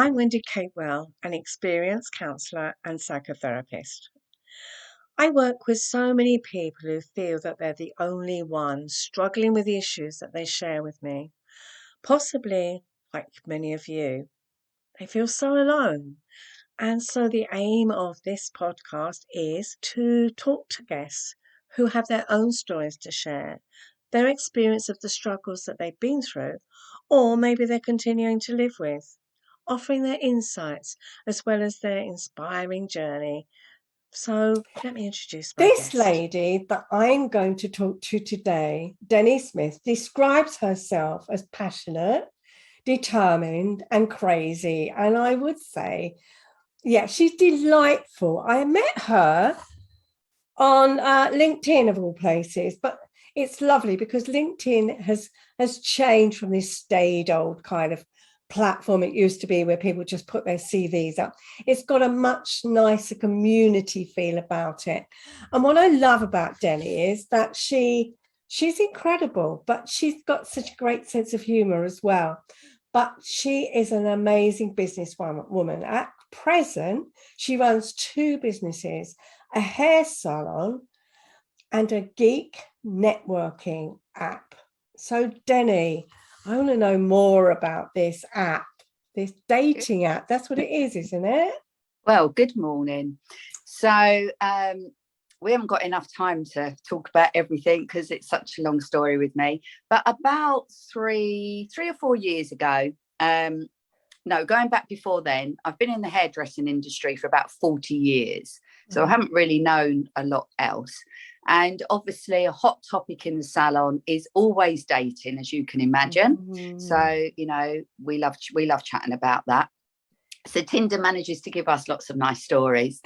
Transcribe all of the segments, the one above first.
I'm Wendy Catewell, an experienced counsellor and psychotherapist. I work with so many people who feel that they're the only ones struggling with the issues that they share with me. Possibly, like many of you, they feel so alone. And so the aim of this podcast is to talk to guests who have their own stories to share, their experience of the struggles that they've been through, or maybe they're continuing to live with, offering their insights as well as their inspiring journey. So let me introduce my This guest. lady that I'm going to talk to today, Dennie Smith, describes herself as passionate, determined, and crazy. And I would say, yeah, she's delightful. I met her on LinkedIn of all places, but it's lovely because LinkedIn has changed from this staid old kind of platform it used to be where people just put their CVs up. It's got a much nicer community feel about it. And what I love about Dennie is that she's incredible, but she's got such a great sense of humor as well. But she is an amazing businesswoman. At present, she runs two businesses, a hair salon and a geek networking app. So Dennie, I want to know more about this app, this dating app. That's what it is, isn't it? Well, good morning. So we haven't got enough time to talk about everything because it's such a long story with me. But about three or 4 years ago, going back before then, I've been in the hairdressing industry for about 40 years. So I haven't really known a lot else. And obviously a hot topic in the salon is always dating, as you can imagine. Mm-hmm. So, we love chatting about that. So Tinder manages to give us lots of nice stories.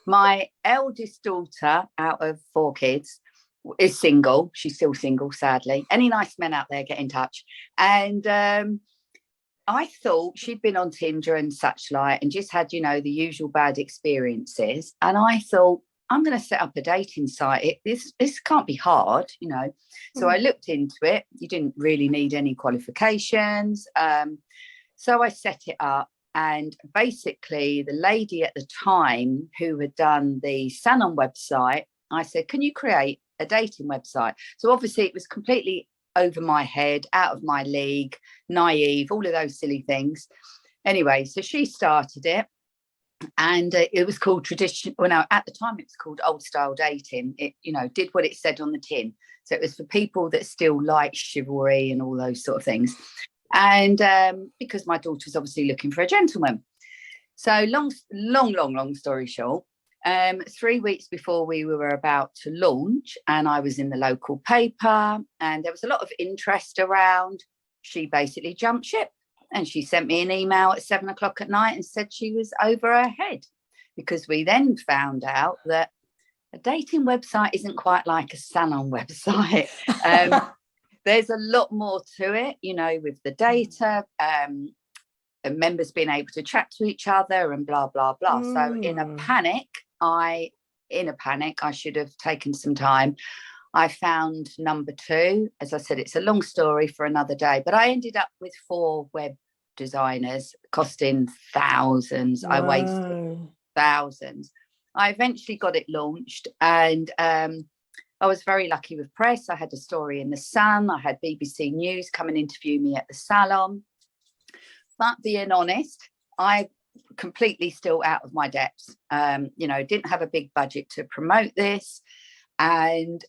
My eldest daughter out of 4 kids is single. She's still single, sadly. Any nice men out there, get in touch. And I thought she'd been on Tinder and such like and just had, the usual bad experiences. And I thought, I'm going to set up a dating site. This can't be hard, So I looked into it. You didn't really need any qualifications. So I set it up. And basically, the lady at the time who had done the salon website, I said, can you create a dating website? So obviously it was completely over my head, out of my league, naive, all of those silly things. Anyway, so she started it. And it was called tradition. Well, no, at the time it was called Old Style Dating. It, did what it said on the tin. So it was for people that still like chivalry and all those sort of things. And because my daughter's obviously looking for a gentleman. So long story short, 3 weeks before we were about to launch, and I was in the local paper, and there was a lot of interest around. She basically jumped ship. And she sent me an email at 7 o'clock at night and said she was over her head, because we then found out that a dating website isn't quite like a salon website. There's a lot more to it, with the data, and members being able to chat to each other and blah, blah, blah. So in a panic, I should have taken some time. I found number 2. As I said, it's a long story for another day, but I ended up with 4 web designers costing thousands. Wow. I wasted thousands. I eventually got it launched, and I was very lucky with press. I had a story in the Sun. I had BBC News come and interview me at the salon. But being honest, I completely still out of my depths. Didn't have a big budget to promote this. And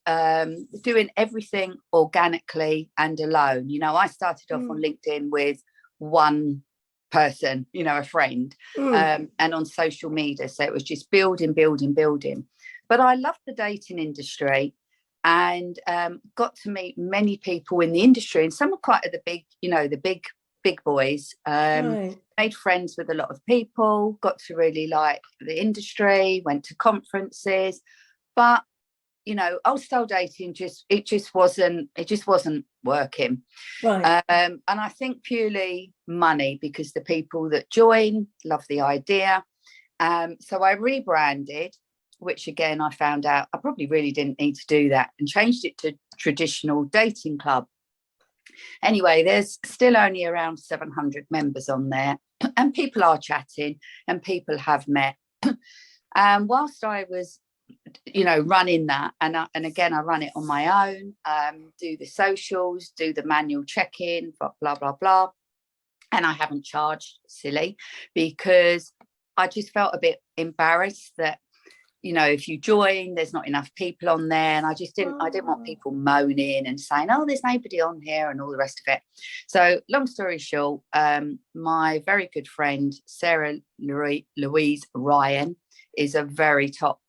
doing everything organically and alone. I started off on LinkedIn with one person, a friend, and on social media. So it was just building. But I loved the dating industry and got to meet many people in the industry. And some were quite at the big, the big boys. Right. Made friends with a lot of people, got to really like the industry, went to conferences. But old style dating it just wasn't working. Right. And I think purely money, because the people that join love the idea. So I rebranded, which again I found out I probably really didn't need to do that, and changed it to Traditional Dating Club. Anyway, there's still only around 700 members on there, and people are chatting and people have met. And whilst I was, running that, and again, I run it on my own, do the socials, do the manual check-in, blah, blah, blah. And I haven't charged, silly, because I just felt a bit embarrassed that, if you join, there's not enough people on there. And I didn't want people moaning and saying, oh, there's nobody on here and all the rest of it. So long story short, my very good friend, Sarah Louise Ryan, is a very top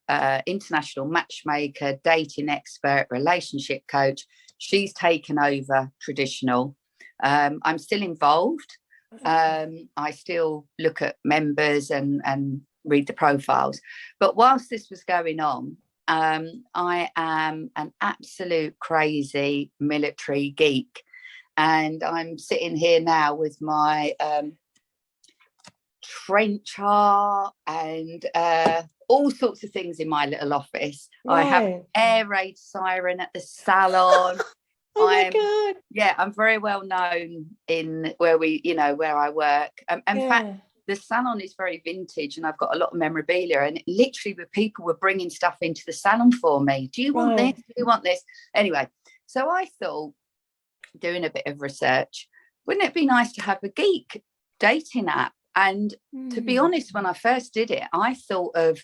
international matchmaker, dating expert, relationship coach. She's taken over traditional. I'm still involved. I still look at members and read the profiles. But whilst this was going on, I am an absolute crazy military geek. And I'm sitting here now with my trencher and all sorts of things in my little office. Right. I have an air raid siren at the salon. Oh my God. Yeah, I'm very well known in where I work. In fact, the salon is very vintage and I've got a lot of memorabilia, and literally people were bringing stuff into the salon for me. Do you want this? Do you want this? Anyway, so I thought, doing a bit of research, wouldn't it be nice to have a geek dating app? And to be honest, when I first did it, I thought of,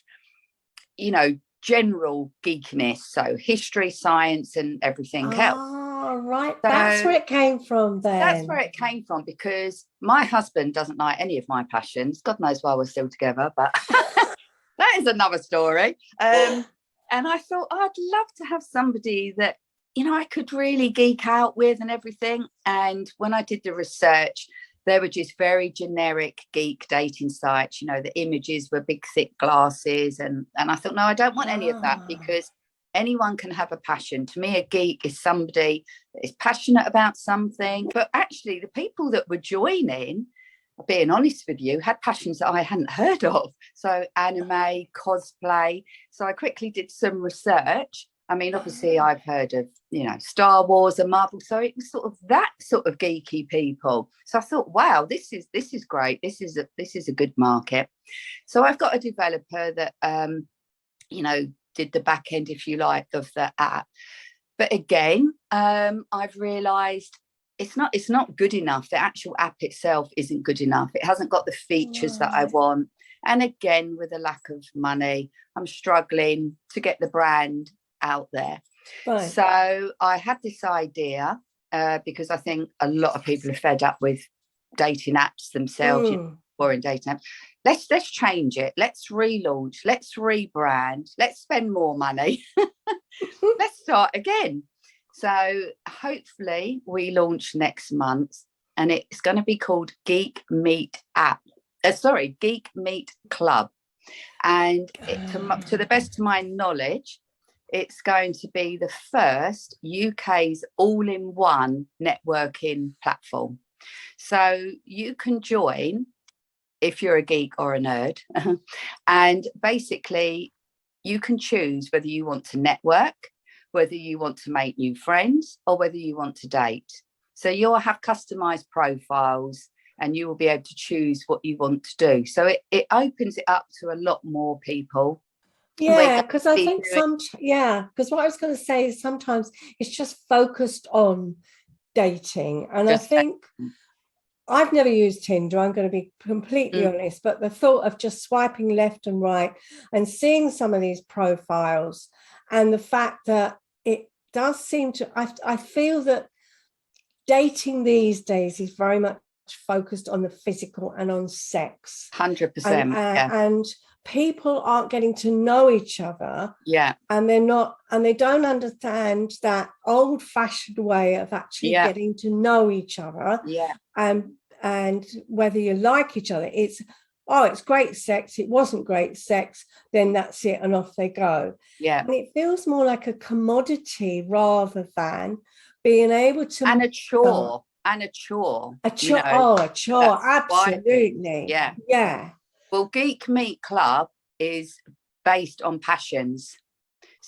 general geekiness, so history, science and everything else. Oh, right. So that's where it came from then. That's where it came from, because my husband doesn't like any of my passions. God knows why we're still together, but that is another story. And I thought I'd love to have somebody that, I could really geek out with and everything. And when I did the research, they were just very generic geek dating sites. The images were big, thick glasses. And I thought, no, I don't want any of that, because anyone can have a passion. To me, a geek is somebody that is passionate about something. But actually, the people that were joining, being honest with you, had passions that I hadn't heard of. So anime, cosplay. So I quickly did some research. I mean, obviously, I've heard of, Star Wars and Marvel. So it was sort of that sort of geeky people. So I thought, wow, this is great. This is a good market. So I've got a developer that, did the back end, if you like, of the app. But again, I've realised it's not good enough. The actual app itself isn't good enough. It hasn't got the features that I want. And again, with a lack of money, I'm struggling to get the brand out there. Right. So I had this idea, because I think a lot of people are fed up with dating apps themselves, boring dating apps. Let's change it. Let's relaunch. Let's rebrand. Let's spend more money. Let's start again. So hopefully we launch next month, and it's going to be called Geek Meet app. Geek Meet Club. And to the best of my knowledge, it's going to be the first UK's all-in-one networking platform. So you can join if you're a geek or a nerd, and basically you can choose whether you want to network, whether you want to make new friends, or whether you want to date. So you'll have customized profiles and you will be able to choose what you want to do. So it opens it up to a lot more people. Yeah, because I think because what I was going to say is sometimes it's just focused on dating. And I think I've never used Tinder, I'm going to be completely honest, but the thought of just swiping left and right and seeing some of these profiles, and the fact that it does seem to, I feel that dating these days is very much focused on the physical and on sex. 100%. And people aren't getting to know each other. Yeah. And they don't understand that old-fashioned way of actually getting to know each other. Yeah. And whether you like each other, it's great sex, it wasn't great sex, then that's it, and off they go. Yeah. And it feels more like a commodity rather than being able to... And a chore. A chore, absolutely. Yeah. Yeah. Well, Geek Meet Club is based on passions.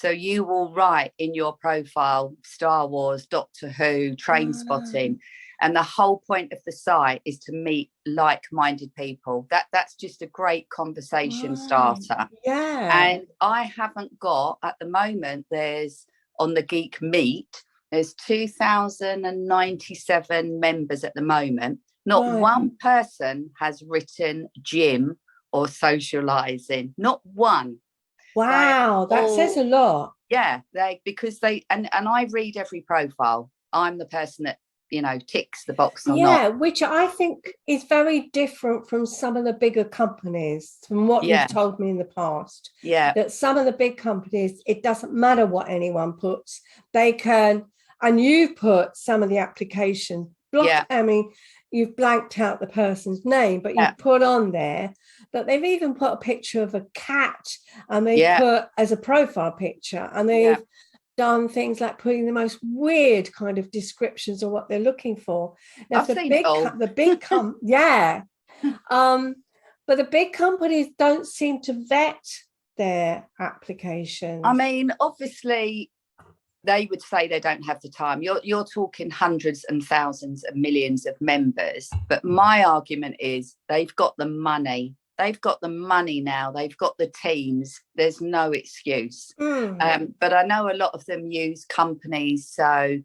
So you will write in your profile Star Wars, Doctor Who, train spotting, and the whole point of the site is to meet like-minded people. That's just a great conversation starter. Yeah. And I haven't got, at the moment, there's on the Geek Meet, there's 2,097 members at the moment. Not one person has written gym or socializing. Not one. Wow, that says a lot. Yeah, because and I read every profile. I'm the person that, you know, ticks the box or not. Which I think is very different from some of the bigger companies, from what you've told me in the past. Yeah. That some of the big companies, it doesn't matter what anyone puts, they can, and you've put some of the applications, I mean, you've blanked out the person's name, but you've put on there that they've even put a picture of a cat, and they put as a profile picture, and they've done things like putting the most weird kind of descriptions of what they're looking for. Now, but the big companies don't seem to vet their applications. I mean, obviously, they would say they don't have the time. You're talking hundreds and thousands of millions of members. But my argument is they've got the money. They've got the money now. They've got the teams. There's no excuse. But I know a lot of them use companies. So,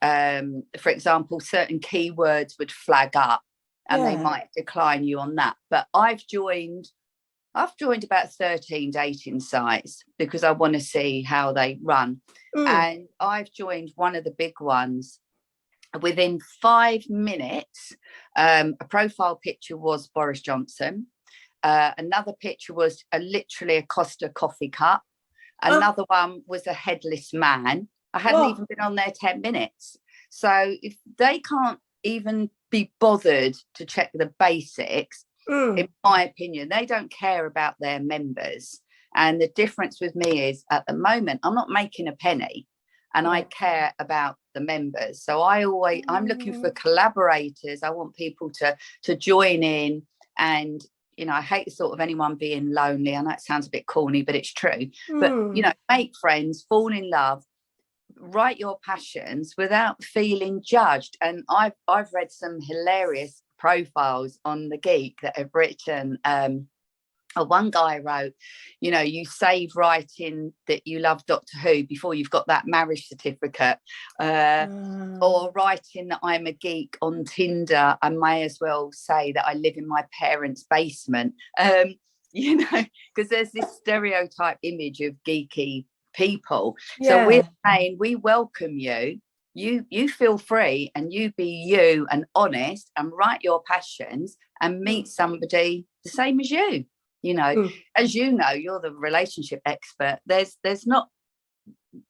for example, certain keywords would flag up and they might decline you on that. But I've joined about 13 dating sites because I want to see how they run. And I've joined one of the big ones. Within 5 minutes, a profile picture was Boris Johnson. Another picture was literally a Costa coffee cup. Another one was a headless man. I hadn't even been on there 10 minutes. So if they can't even be bothered to check the basics, in my opinion, they don't care about their members. And the difference with me is, at the moment, I'm not making a penny, and I care about the members. So I'm looking for collaborators. I want people to join in, and you know, I hate the thought of anyone being lonely. I know it sounds a bit corny, but it's true. But you know, make friends, fall in love, write your passions without feeling judged. And I've read some hilarious profiles on the Geek that have written, one guy wrote, you know, you save writing that you love Doctor Who before you've got that marriage certificate, or writing that I'm a geek on Tinder. I may as well say that I live in my parents' basement, you know, because there's this stereotype image of geeky people. So we're saying we welcome you. You feel free, and you be you and honest, and write your passions and meet somebody the same as you. You know, as you know, you're the relationship expert. There's not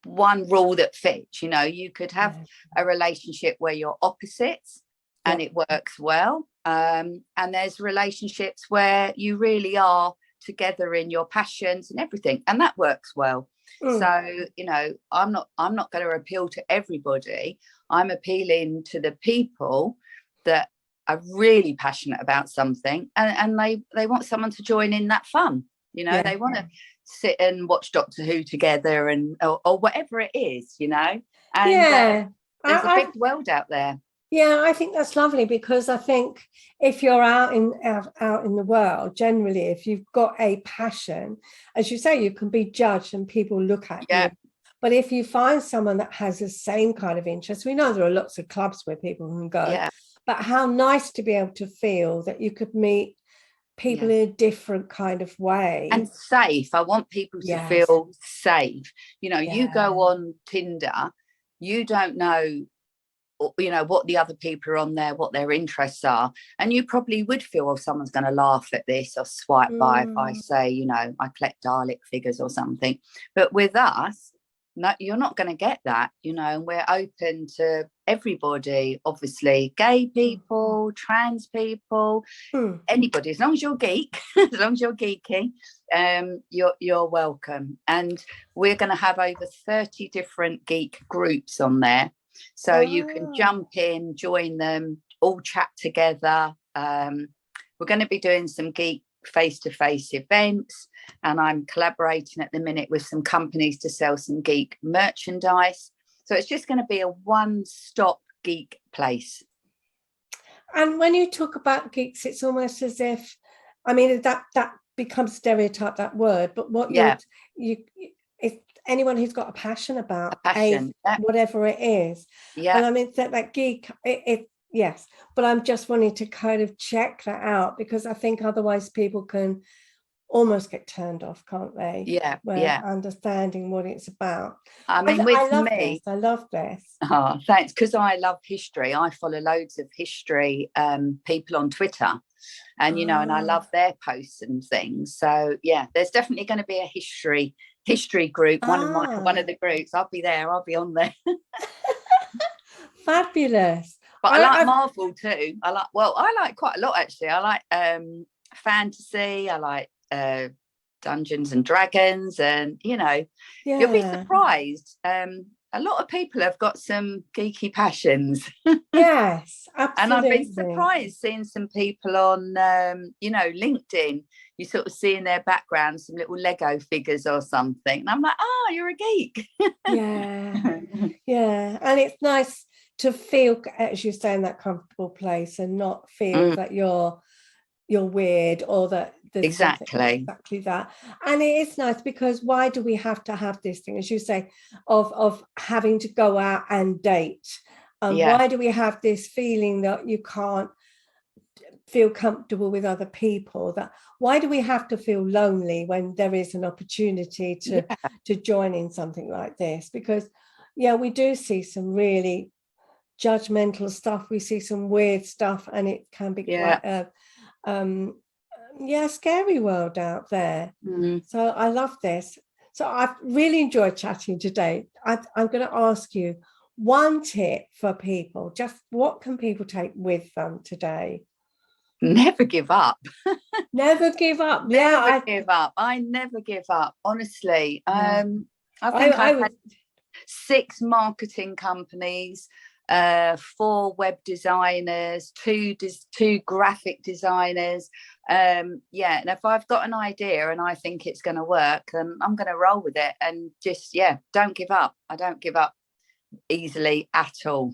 one rule that fits. You know, you could have a relationship where you're opposites and it works well. And there's relationships where you really are together in your passions and everything, and that works well. So, you know, I'm not going to appeal to everybody. I'm appealing to the people that are really passionate about something, and they want someone to join in that fun. You know, they want to sit and watch Doctor Who together, and or whatever it is, you know. And there's a big world out there. Yeah, I think that's lovely, because I think if you're out in the world, generally, if you've got a passion, as you say, you can be judged and people look at you. But if you find someone that has the same kind of interest, we know there are lots of clubs where people can go. But how nice to be able to feel that you could meet people in a different kind of way. And safe. I want people to feel safe. You know, you go on Tinder, you don't know, you know, what the other people are on there, what their interests are. And you probably would feel, well, someone's going to laugh at this or swipe by if I say, you know, I collect Dalek figures or something. But with us, no, you're not going to get that, you know, and we're open to everybody, obviously, gay people, trans people, anybody, as long as you're geek, as long as you're geeky, you're welcome. And we're going to have over 30 different geek groups on there. So you can jump in, join them, all chat together. We're going to be doing some geek face-to-face events, and I'm collaborating at the minute with some companies to sell some geek merchandise. So it's just going to be a one-stop geek place. And when you talk about geeks, it's almost as if, I mean, that becomes stereotype, that word, but what you if anyone who's got a passion about whatever it is, and I mean that geek, yes, but I'm just wanting to kind of check that out, because I think otherwise people can almost get turned off, can't they? Understanding what it's about. I mean, I love this. Oh, thanks, because I love history. I follow loads of history people on Twitter, and you know, and I love their posts and things. So yeah, there's definitely going to be a history group. One of the groups. I'll be there. I'll be on there. Fabulous. But I like Marvel too. I like quite a lot, actually. I like fantasy. I like Dungeons and Dragons, and you know, you'll be surprised. A lot of people have got some geeky passions. Yes, absolutely. And I've been surprised seeing some people on, you know, LinkedIn. You sort of see in their background some little Lego figures or something. And I'm like, oh, you're a geek. Yeah. And it's nice to feel, as you say, in that comfortable place and not feel that you're weird, or that there's exactly that. And it is nice, because why do we have to have this thing, as you say, of having to go out and date? Why do we have this feeling that you can't feel comfortable with other people? That why do we have to feel lonely when there is an opportunity to join in something like this? Because we do see some really judgmental stuff. We see some weird stuff, and it can be quite a scary world out there. So I love this. So I've really enjoyed chatting today. I'm going to ask you one tip for people. Just what can people take with them today? Never give up. Never give up. Give up. I never give up, honestly. I think I've had 6 marketing companies, 4 web designers, 2 graphic designers. And if I've got an idea and I think it's going to work, then I'm going to roll with it, and just don't give up. I don't give up easily at all.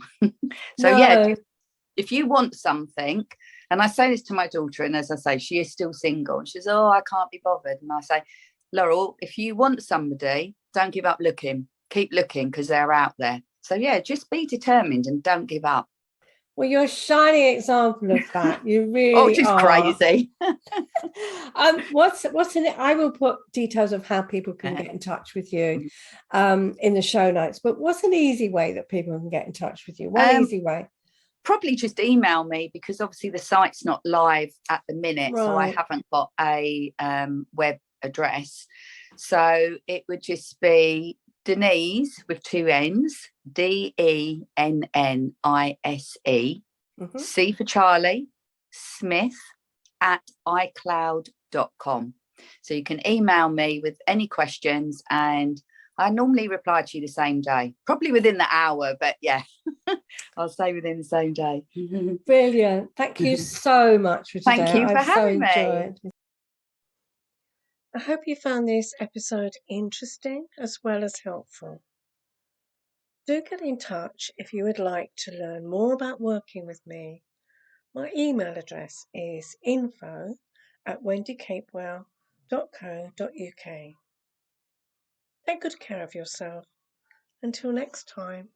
If you want something, and I say this to my daughter, and as I say, she is still single, and she says, oh, I can't be bothered, and I say, Laurel, if you want somebody, don't give up looking. Keep looking, because they're out there. So just be determined and don't give up. Well, you're a shining example of that. You really are. Crazy. What's in it? I will put details of how people can get in touch with you in the show notes. But what's an easy way that people can get in touch with you? One easy way. Probably just email me, because obviously the site's not live at the minute, so I haven't got a web address. So it would just be Denise with 2 N's, DENNISE, C for Charlie, Smith @icloud.com. So you can email me with any questions, and I normally reply to you the same day, probably within the hour, but I'll say within the same day. Brilliant. Thank you so much for today. Thank you for having me. I hope you found this episode interesting as well as helpful. Do get in touch if you would like to learn more about working with me. My email address is info@wendycapewell.co.uk. Take good care of yourself. Until next time.